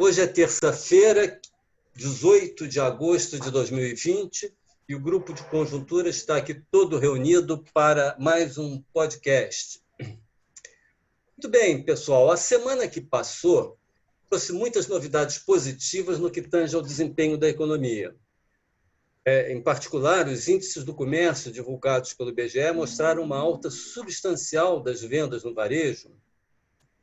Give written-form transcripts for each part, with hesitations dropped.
Hoje é terça-feira, 18 de agosto de 2020, e o grupo de conjuntura está aqui todo reunido para mais um podcast. Muito bem, pessoal, a semana que passou trouxe muitas novidades positivas no que tange ao desempenho da economia. Em particular, os índices do comércio divulgados pelo IBGE mostraram uma alta substancial das vendas no varejo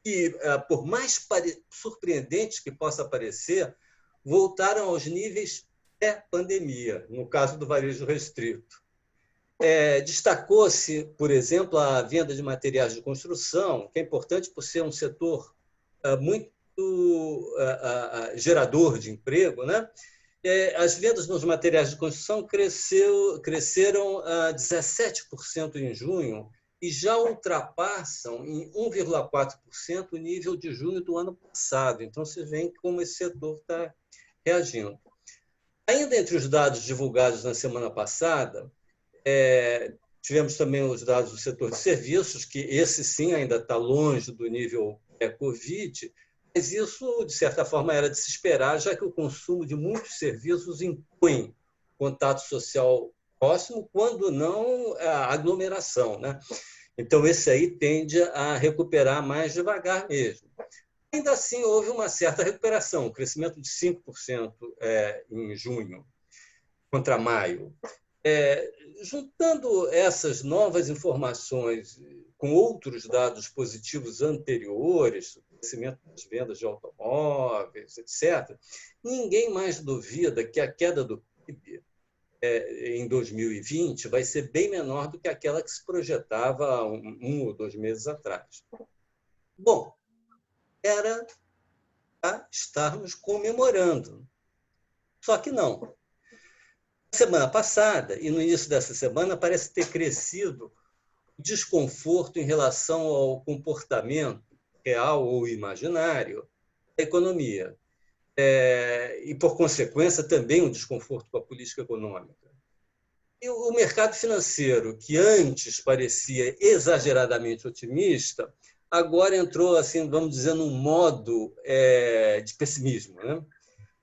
e, por mais surpreendente que possa parecer, voltaram aos níveis pré-pandemia, no caso do varejo restrito. Destacou-se, por exemplo, a venda de materiais de construção, que é importante por ser um setor muito gerador de emprego, né? As vendas nos materiais de construção cresceram a 17% em junho e já ultrapassam em 1,4% o nível de junho do ano passado. Então, vocês veem como esse setor está reagindo. Ainda entre os dados divulgados na semana passada, tivemos também os dados do setor de serviços, que esse sim ainda está longe do nível pré-Covid, mas isso, de certa forma, era de se esperar, já que o consumo de muitos serviços impõe contato social próximo, quando não a aglomeração, né? Então, esse aí tende a recuperar mais devagar mesmo. Ainda assim, houve uma certa recuperação, um crescimento de 5% em junho contra maio. Juntando essas novas informações com outros dados positivos anteriores, o crescimento das vendas de automóveis, etc., ninguém mais duvida que a queda do PIB em 2020 vai ser bem menor do que aquela que se projetava um ou 2 meses atrás. Bom, era para estarmos comemorando. Só que não. Semana passada e no início dessa semana parece ter crescido o desconforto em relação ao comportamento real ou imaginário da economia. E, por consequência, também um desconforto com a política econômica. E o mercado financeiro, que antes parecia exageradamente otimista, agora entrou, assim, vamos dizer, num modo de pessimismo, né?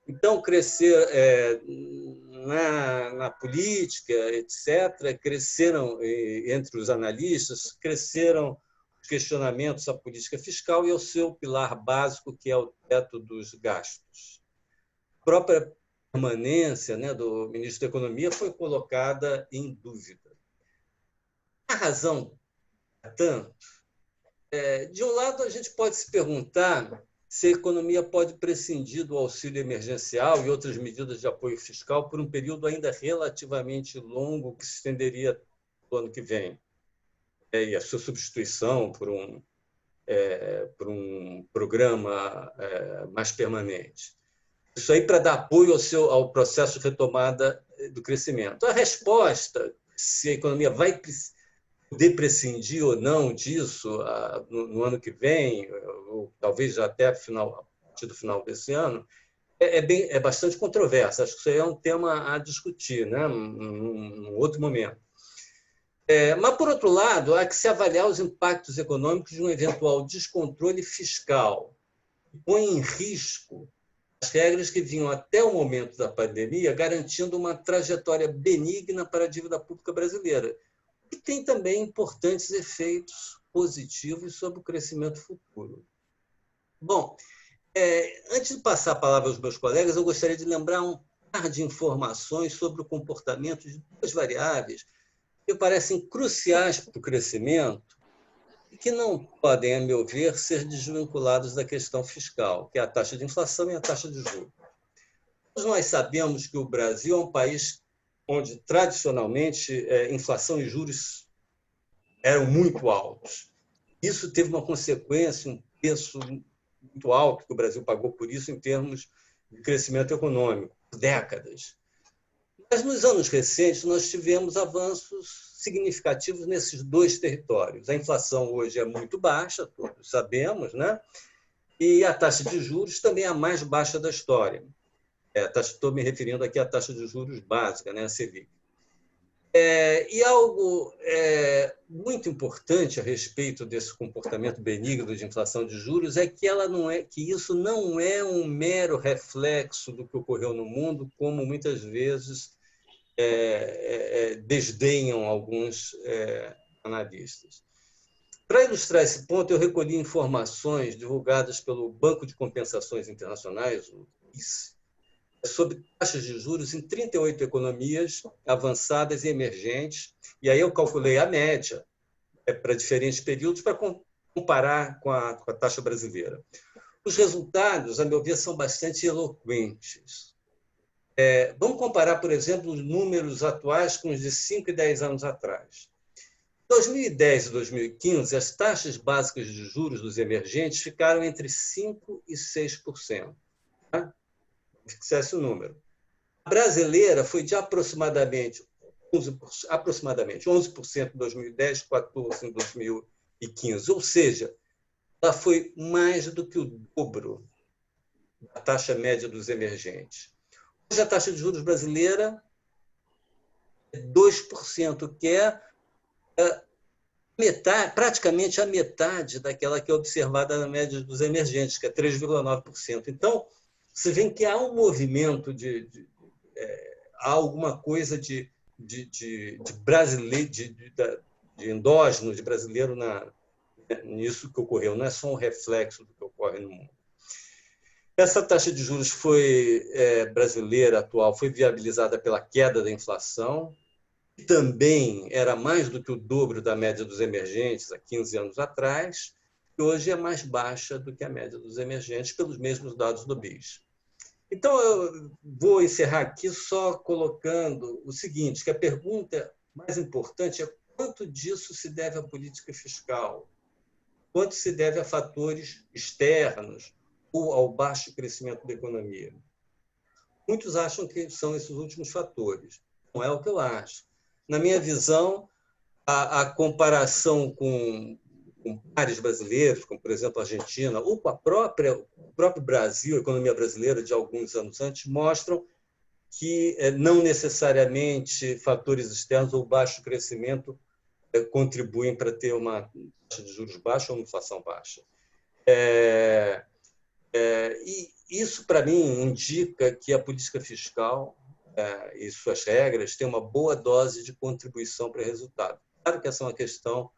Então, crescer na política, etc., cresceram, entre os analistas, cresceram os questionamentos à política fiscal e ao seu pilar básico, que é o teto dos gastos. A própria permanência, né, do ministro da Economia foi colocada em dúvida. A razão, tanto, de um lado, a gente pode se perguntar se a economia pode prescindir do auxílio emergencial e outras medidas de apoio fiscal por um período ainda relativamente longo que se estenderia no ano que vem. E a sua substituição por um programa mais permanente. Isso aí para dar apoio ao processo de retomada do crescimento. A resposta, se a economia vai poder prescindir ou não disso no ano que vem, ou talvez já até a partir do final desse ano, é bastante controversa. Acho que isso aí é um tema a discutir, né, num outro momento. Mas, por outro lado, há que se avaliar os impactos econômicos de um eventual descontrole fiscal, que põe em risco as regras que vinham até o momento da pandemia, garantindo uma trajetória benigna para a dívida pública brasileira, e tem também importantes efeitos positivos sobre o crescimento futuro. Bom, antes de passar a palavra aos meus colegas, eu gostaria de lembrar um par de informações sobre o comportamento de duas variáveis que me parecem cruciais para o crescimento e que não podem, a meu ver, ser desvinculados da questão fiscal, que é a taxa de inflação e a taxa de juros. Todos nós sabemos que o Brasil é um país onde, tradicionalmente, inflação e juros eram muito altos. Isso teve uma consequência, um preço muito alto que o Brasil pagou por isso em termos de crescimento econômico, por décadas. Mas, nos anos recentes, nós tivemos avanços significativos nesses dois territórios. A inflação hoje é muito baixa, todos sabemos, né? E a taxa de juros também é a mais baixa da história. Estou me referindo aqui à taxa de juros básica, né, a Selic. E algo muito importante a respeito desse comportamento benigno de inflação de juros é que que isso não é um mero reflexo do que ocorreu no mundo, como muitas vezes desdenham alguns analistas. Para ilustrar esse ponto, eu recolhi informações divulgadas pelo Banco de Compensações Internacionais, o BIS, sobre taxas de juros em 38 economias avançadas e emergentes, e aí eu calculei a média para diferentes períodos para comparar com a taxa brasileira. Os resultados, a meu ver, são bastante eloquentes. Vamos comparar, por exemplo, os números atuais com os de 5 e 10 anos atrás. Em 2010 e 2015, as taxas básicas de juros dos emergentes ficaram entre 5% e 6%. Tá? Fixasse o número. A brasileira foi de aproximadamente 11% em 2010, 14% em 2015. Ou seja, ela foi mais do que o dobro da taxa média dos emergentes. Hoje a taxa de juros brasileira é 2%, que é praticamente a metade daquela que é observada na média dos emergentes, que é 3,9%. Então, você vê que há um movimento há alguma coisa de brasileiro, de endógeno, de brasileiro nisso que ocorreu. Não é só um reflexo do que ocorre no mundo. Essa taxa de juros brasileira atual foi viabilizada pela queda da inflação, que também era mais do que o dobro da média dos emergentes há 15 anos atrás, e hoje é mais baixa do que a média dos emergentes, pelos mesmos dados do BIS. Então, eu vou encerrar aqui só colocando o seguinte, que a pergunta mais importante é quanto disso se deve à política fiscal, quanto se deve a fatores externos ou ao baixo crescimento da economia. Muitos acham que são esses últimos fatores. Não é o que eu acho. Na minha visão, a comparação com pares brasileiros, como, por exemplo, a Argentina, ou com o próprio Brasil, a economia brasileira de alguns anos antes, mostram que não necessariamente fatores externos ou baixo crescimento contribuem para ter uma taxa de juros baixa ou uma inflação baixa. E isso, para mim, indica que a política fiscal e suas regras têm uma boa dose de contribuição para o resultado. Claro que essa é uma questão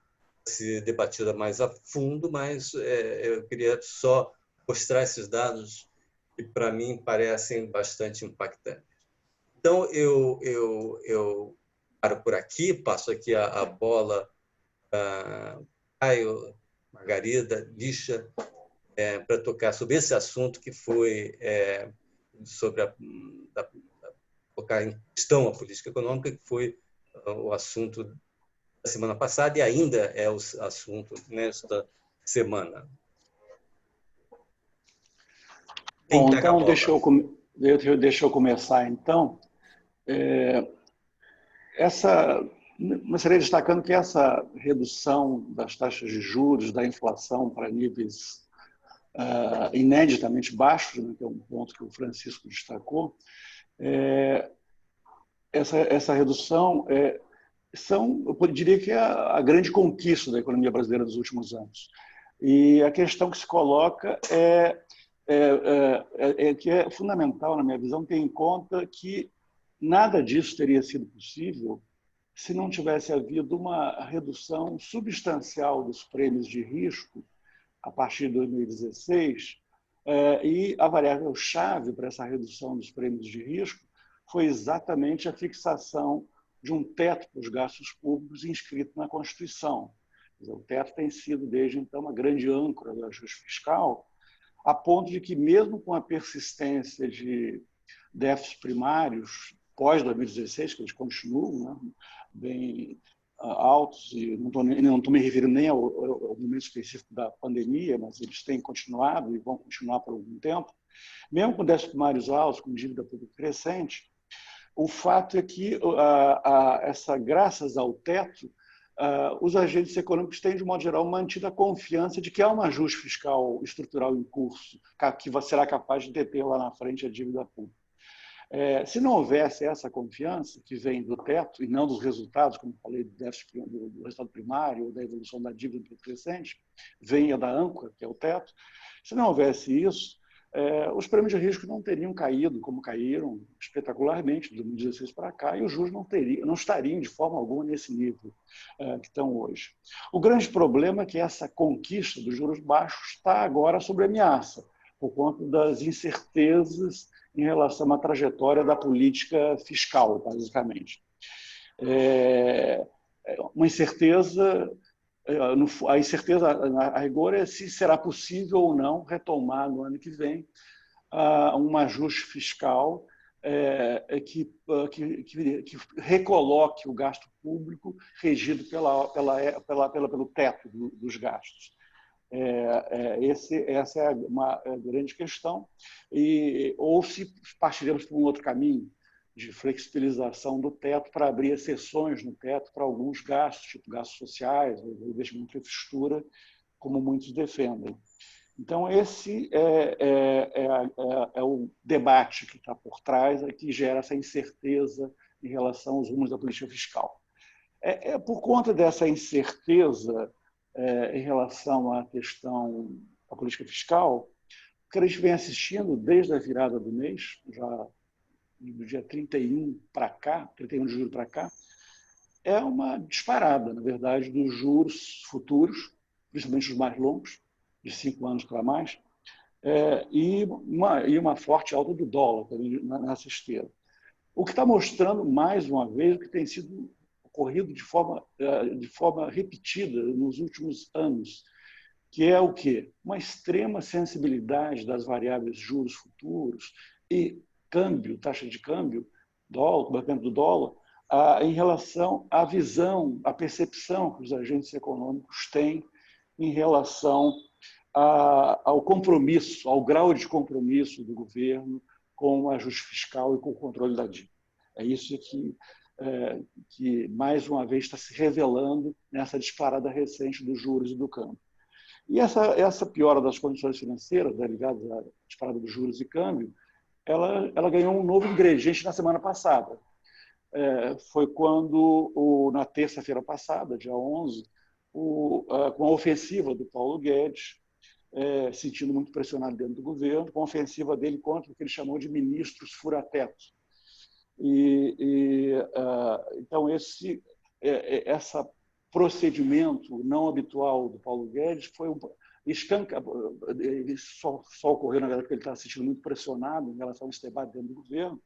a ser debatida mais a fundo, mas eu queria só mostrar esses dados que, para mim, parecem bastante impactantes. Então, eu paro por aqui, passo aqui a bola para Caio, Margarida, Lixa, para tocar sobre esse assunto que foi sobre colocar em questão a política econômica, que foi o assunto da semana passada e ainda é o assunto nesta semana. Bom, então deixa eu começar, então. Começaria destacando que essa redução das taxas de juros, da inflação para níveis ineditamente baixos, né, que é um ponto que o Francisco destacou, essa redução eu diria que é a grande conquista da economia brasileira dos últimos anos. E a questão que se coloca que é fundamental, na minha visão, ter em conta que nada disso teria sido possível se não tivesse havido uma redução substancial dos prêmios de risco a partir de 2016, e a variável-chave para essa redução dos prêmios de risco foi exatamente a fixação de um teto para os gastos públicos inscrito na Constituição. O teto tem sido, desde então, uma grande âncora do ajuste fiscal, a ponto de que, mesmo com a persistência de déficits primários pós-2016, que eles continuam, né, bem altos, e não estou me referindo nem ao momento específico da pandemia, mas eles têm continuado e vão continuar por algum tempo, mesmo com déficits primários altos, com dívida pública crescente, o fato é que, graças ao teto, os agentes econômicos têm, de modo geral, mantido a confiança de que há um ajuste fiscal estrutural em curso, que será capaz de deter lá na frente a dívida pública. Se não houvesse essa confiança que vem do teto e não dos resultados, como falei, do resultado primário ou da evolução da dívida do período recente, venha da âncora, que é o teto, se não houvesse isso, os prêmios de risco não teriam caído como caíram espetacularmente de 2016 para cá, e os juros não estariam de forma alguma nesse nível que estão hoje. O grande problema é que essa conquista dos juros baixos está agora sob ameaça, por conta das incertezas em relação à trajetória da política fiscal, basicamente. Uma incerteza, a incerteza, a rigor, é se será possível ou não retomar no ano que vem um ajuste fiscal que recoloque o gasto público regido pelo teto dos gastos. Essa é uma grande questão. Ou se partiremos por um outro caminho de flexibilização do teto para abrir exceções no teto para alguns gastos, tipo gastos sociais, investimento em infraestrutura, como muitos defendem. Então, esse é o debate que está por trás, que gera essa incerteza em relação aos rumos da política fiscal. Por conta dessa incerteza em relação à questão da política fiscal, o que a gente vem assistindo desde a virada do mês, já do dia 31 para cá, 31 de julho para cá, é uma disparada, na verdade, dos juros futuros, principalmente os mais longos, de 5 anos para mais, e uma forte alta do dólar nessa esteira. O que está mostrando, mais uma vez, o que tem sido ocorrido de forma repetida nos últimos anos, que é o quê? Uma extrema sensibilidade das variáveis juros futuros e câmbio, taxa de câmbio, bancamento do dólar, em relação à visão, à percepção que os agentes econômicos têm em relação ao compromisso, ao grau de compromisso do governo com o ajuste fiscal e com o controle da dívida. É isso que mais uma vez está se revelando nessa disparada recente dos juros e do câmbio. E essa piora das condições financeiras, ligada à disparada dos juros e câmbio, ela ganhou um novo ingrediente na semana passada. Foi quando, na terça-feira passada, dia 11, com a ofensiva do Paulo Guedes, sentindo muito pressionado dentro do governo, com a ofensiva dele contra o que ele chamou de ministros fura-teto. Então, esse procedimento não habitual do Paulo Guedes foi ele só ocorreu, na verdade, porque ele está se sentindo muito pressionado em relação a esse debate dentro do governo,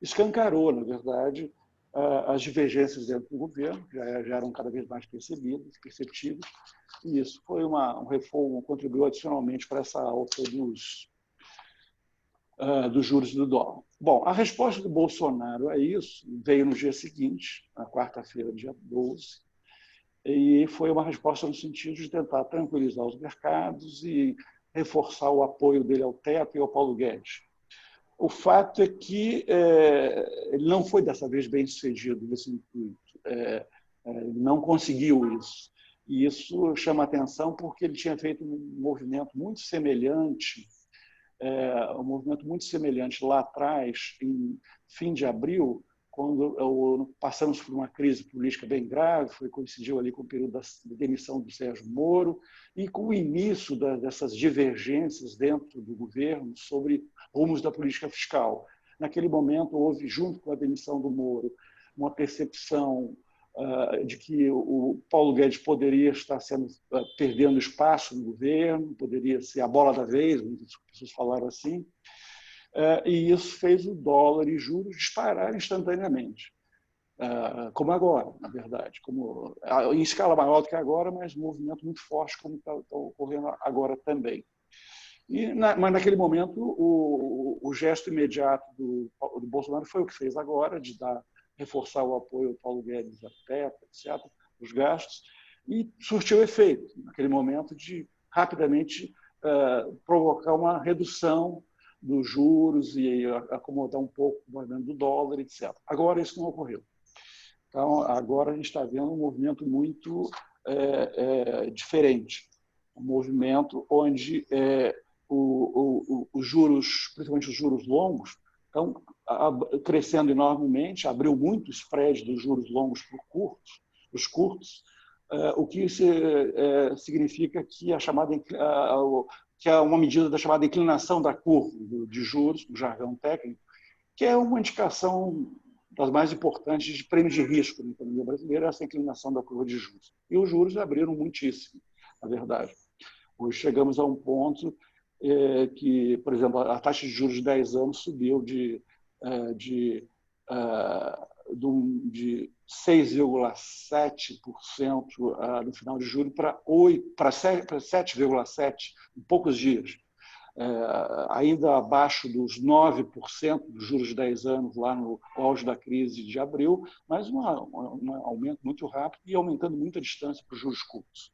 escancarou, na verdade, as divergências dentro do governo, que já eram cada vez mais perceptíveis, e isso foi um reforço, contribuiu adicionalmente para essa alta dos juros do dólar. Bom, a resposta do Bolsonaro a isso veio no dia seguinte, na quarta-feira, dia 12, e foi uma resposta no sentido de tentar tranquilizar os mercados e reforçar o apoio dele ao teto e ao Paulo Guedes. O fato é que ele não foi dessa vez bem sucedido nesse intuito, não conseguiu isso. E isso chama atenção porque ele tinha feito um movimento muito semelhante lá atrás, em fim de abril, quando passamos por uma crise política bem grave, coincidiu ali com o período da demissão do Sérgio Moro e com o início dessas divergências dentro do governo sobre rumos da política fiscal. Naquele momento, houve, junto com a demissão do Moro, uma percepção de que o Paulo Guedes poderia estar perdendo espaço no governo, poderia ser a bola da vez, muitas pessoas falaram assim, e isso fez o dólar e juros disparar instantaneamente, como agora, na verdade, em escala maior do que agora, mas um movimento muito forte, como está ocorrendo agora também. Mas, naquele momento, o gesto imediato do Bolsonaro foi o que fez agora, de reforçar o apoio ao Paulo Guedes, a teto, etc., os gastos, e surtiu efeito, naquele momento, de rapidamente provocar uma redução dos juros e acomodar um pouco o movimento do dólar, etc. Agora, isso não ocorreu. Então, agora a gente está vendo um movimento muito diferente, um movimento onde os juros, principalmente os juros longos, Então, crescendo enormemente, abriu muito o spread dos juros longos para os curtos, o que significa que que é uma medida da chamada inclinação da curva de juros, no jargão técnico, que é uma indicação das mais importantes de prêmio de risco na economia brasileira, essa inclinação da curva de juros. E os juros abriram muitíssimo, na verdade. Hoje chegamos a um ponto que, por exemplo, a taxa de juros de 10 anos subiu de 6,7% no final de julho para 7,7% em poucos dias. Ainda abaixo dos 9% dos juros de 10 anos, lá no auge da crise de abril, mas um aumento muito rápido e aumentando muito a distância para os juros curtos.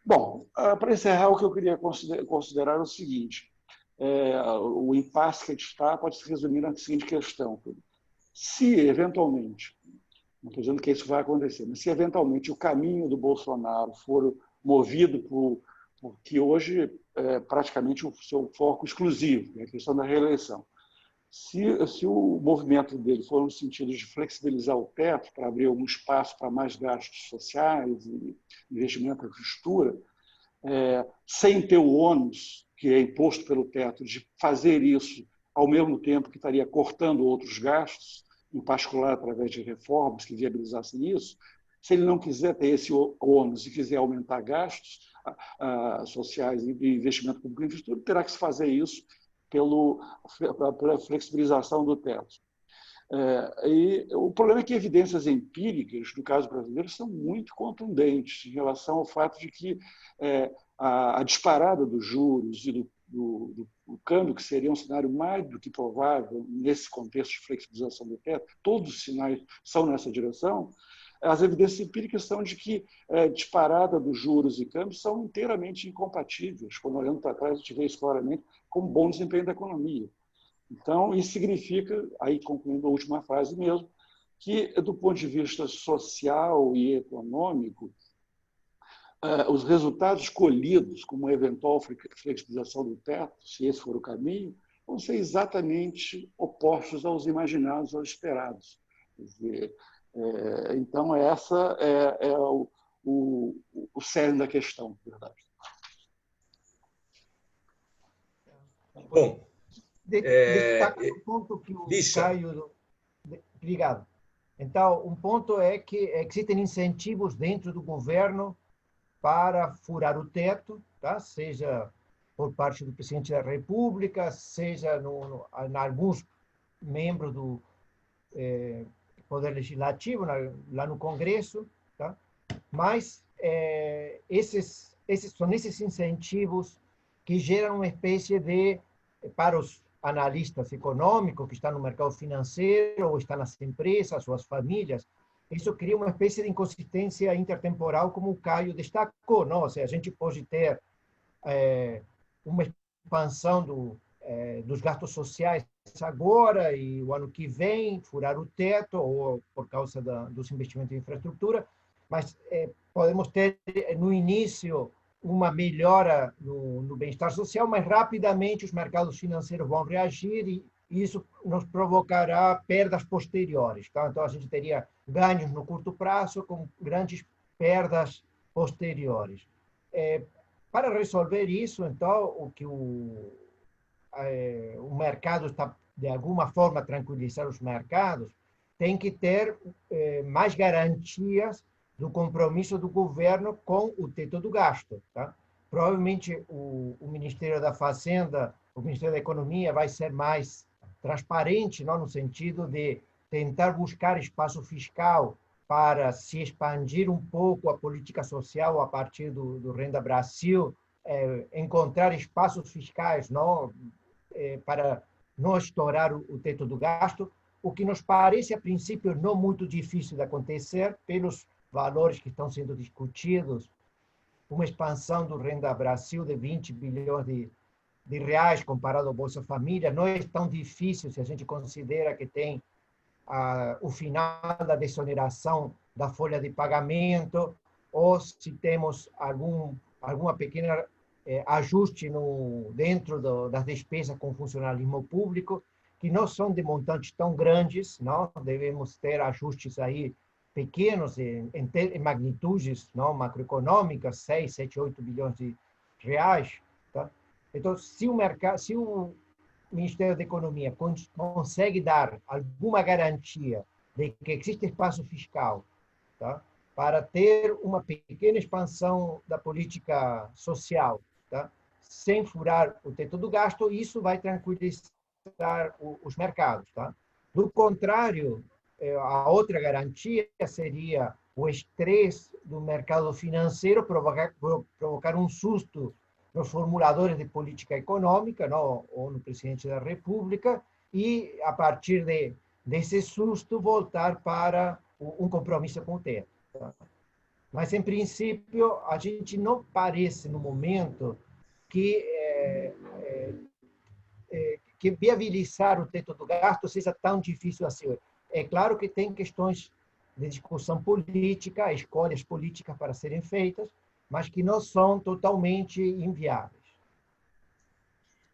Bom, para encerrar, o que eu queria considerar é o seguinte: o impasse que a gente está pode se resumir na seguinte questão. Se, eventualmente, não estou dizendo que isso vai acontecer, mas se, eventualmente, o caminho do Bolsonaro for movido por que hoje é praticamente o seu foco exclusivo, a questão da reeleição. Se o movimento dele for no sentido de flexibilizar o teto para abrir algum espaço para mais gastos sociais e investimento em infraestrutura, sem ter o ônus que é imposto pelo teto de fazer isso ao mesmo tempo que estaria cortando outros gastos, em particular através de reformas que viabilizassem isso, se ele não quiser ter esse ônus e quiser aumentar gastos sociais e investimento público em infraestrutura, terá que se fazer isso pela flexibilização do teto. E o problema é que evidências empíricas, no caso brasileiro, são muito contundentes em relação ao fato de que a disparada dos juros e do câmbio, que seria um cenário mais do que provável nesse contexto de flexibilização do teto, todos os sinais são nessa direção. As evidências empíricas são de que a disparada dos juros e câmbios são inteiramente incompatíveis. Quando olhando para trás, a gente vê isso claramente como bom desempenho da economia. Então, isso significa, aí concluindo a última frase mesmo, que, do ponto de vista social e econômico, os resultados colhidos como uma eventual flexibilização do teto, se esse for o caminho, vão ser exatamente opostos aos imaginados, aos esperados. Quer dizer, então, essa é o cerne da questão, na verdade. Bom, destaca um ponto que o Caio... Obrigado. Então, um ponto é que existem incentivos dentro do governo para furar o teto, tá? Seja por parte do presidente da República, seja em alguns membros do Poder Legislativo, lá no Congresso, tá? Mas são esses incentivos que geram uma espécie de, para os analistas econômicos que estão no mercado financeiro, ou estão nas empresas, ou as famílias, isso cria uma espécie de inconsistência intertemporal, como o Caio destacou, não? Ou seja, a gente pode ter uma expansão dos gastos sociais agora e o ano que vem furar o teto, ou por causa dos investimentos em infraestrutura, mas podemos ter no início uma melhora no bem-estar social, mas rapidamente os mercados financeiros vão reagir e isso nos provocará perdas posteriores. Tá? Então, a gente teria ganhos no curto prazo com grandes perdas posteriores. Para resolver isso, então, o que o mercado está, de alguma forma, tranquilizar os mercados, tem que ter mais garantias do compromisso do governo com o teto do gasto. Tá? Provavelmente o Ministério da Fazenda, o Ministério da Economia vai ser mais transparente, não, no sentido de tentar buscar espaço fiscal para se expandir um pouco a política social a partir do Renda Brasil, encontrar espaços fiscais, não, para não estourar o teto do gasto, o que nos parece, a princípio, não muito difícil de acontecer, pelos valores que estão sendo discutidos, uma expansão do Renda Brasil de 20 bilhões de reais comparado ao Bolsa Família, não é tão difícil se a gente considera que tem o final da desoneração da folha de pagamento, ou se temos alguma pequena ajuste dentro das despesas com funcionalismo público, que não são de montantes tão grandes, não? Devemos ter ajustes aí pequenos em magnitudes, não, macroeconômicas, 6, 7, 8 bilhões de reais, tá? Então, se o Ministério da Economia consegue dar alguma garantia de que existe espaço fiscal, tá, para ter uma pequena expansão da política social, tá, sem furar o teto do gasto, isso vai tranquilizar os mercados, tá? Do contrário, a outra garantia seria o estresse do mercado financeiro provocar um susto nos formuladores de política econômica, não, ou no presidente da República, e, a partir desse susto, voltar para um compromisso com o teto. Tá? Mas, em princípio, a gente não parece, no momento, que viabilizar o teto do gasto seja tão difícil assim. É claro que tem questões de discussão política, escolhas políticas para serem feitas, mas que não são totalmente inviáveis.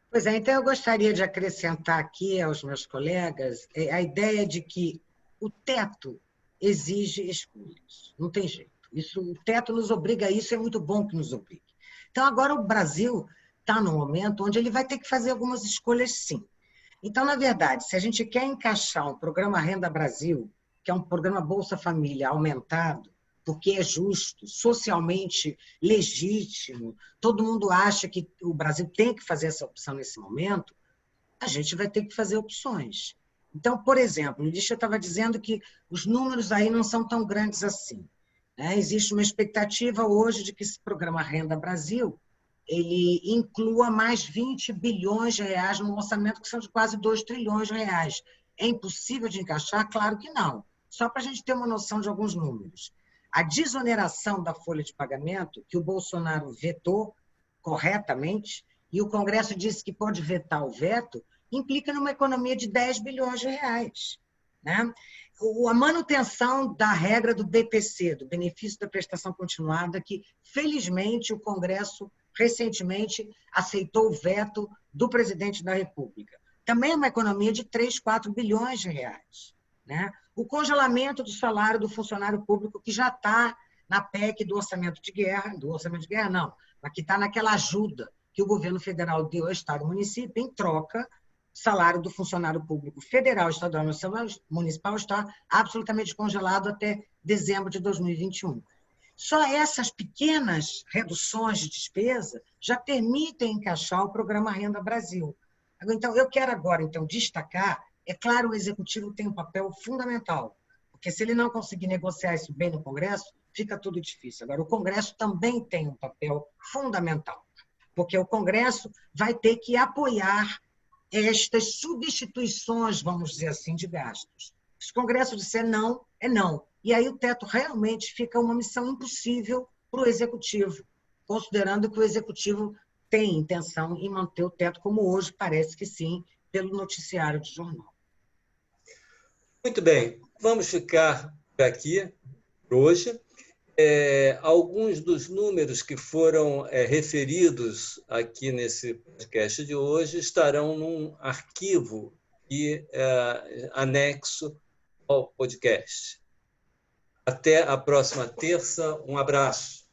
Pois é, então eu gostaria de acrescentar aqui aos meus colegas a ideia de que o teto exige escolhas, não tem jeito. O teto nos obriga a isso, é muito bom que nos obrigue. Então, agora o Brasil está num momento onde ele vai ter que fazer algumas escolhas, sim. Então, na verdade, se a gente quer encaixar um programa Renda Brasil, que é um programa Bolsa Família aumentado, porque é justo, socialmente legítimo, todo mundo acha que o Brasil tem que fazer essa opção nesse momento, a gente vai ter que fazer opções. Então, por exemplo, o Lixa estava dizendo que os números aí não são tão grandes assim. Né? Existe uma expectativa hoje de que esse programa Renda Brasil ele inclua mais 20 bilhões de reais num orçamento que são de quase 2 trilhões de reais. É impossível de encaixar? Claro que não. Só para a gente ter uma noção de alguns números. A desoneração da folha de pagamento, que o Bolsonaro vetou corretamente, e o Congresso disse que pode vetar o veto, implica numa economia de 10 bilhões de reais. Né? A manutenção da regra do BPC, do benefício da prestação continuada, que, felizmente, o Congresso recentemente aceitou o veto do presidente da República. Também é uma economia de 3, 4 bilhões de reais. Né? O congelamento do salário do funcionário público, que já está na PEC do orçamento de guerra não, mas que está naquela ajuda que o governo federal deu ao Estado e município, em troca, o salário do funcionário público federal, estadual e municipal está absolutamente congelado até dezembro de 2021. Só essas pequenas reduções de despesa já permitem encaixar o programa Renda Brasil. Então, eu quero agora destacar, é claro, o Executivo tem um papel fundamental, porque se ele não conseguir negociar isso bem no Congresso, fica tudo difícil. Agora, o Congresso também tem um papel fundamental, porque o Congresso vai ter que apoiar estas substituições, vamos dizer assim, de gastos. Se o Congresso disser não, é não. E aí o teto realmente fica uma missão impossível para o Executivo, considerando que o Executivo tem intenção em manter o teto como hoje, parece que sim, pelo noticiário de jornal. Muito bem, vamos ficar por aqui por hoje. Alguns dos números que foram referidos aqui nesse podcast de hoje estarão num arquivo e anexo ao podcast. Até a próxima terça. Um abraço.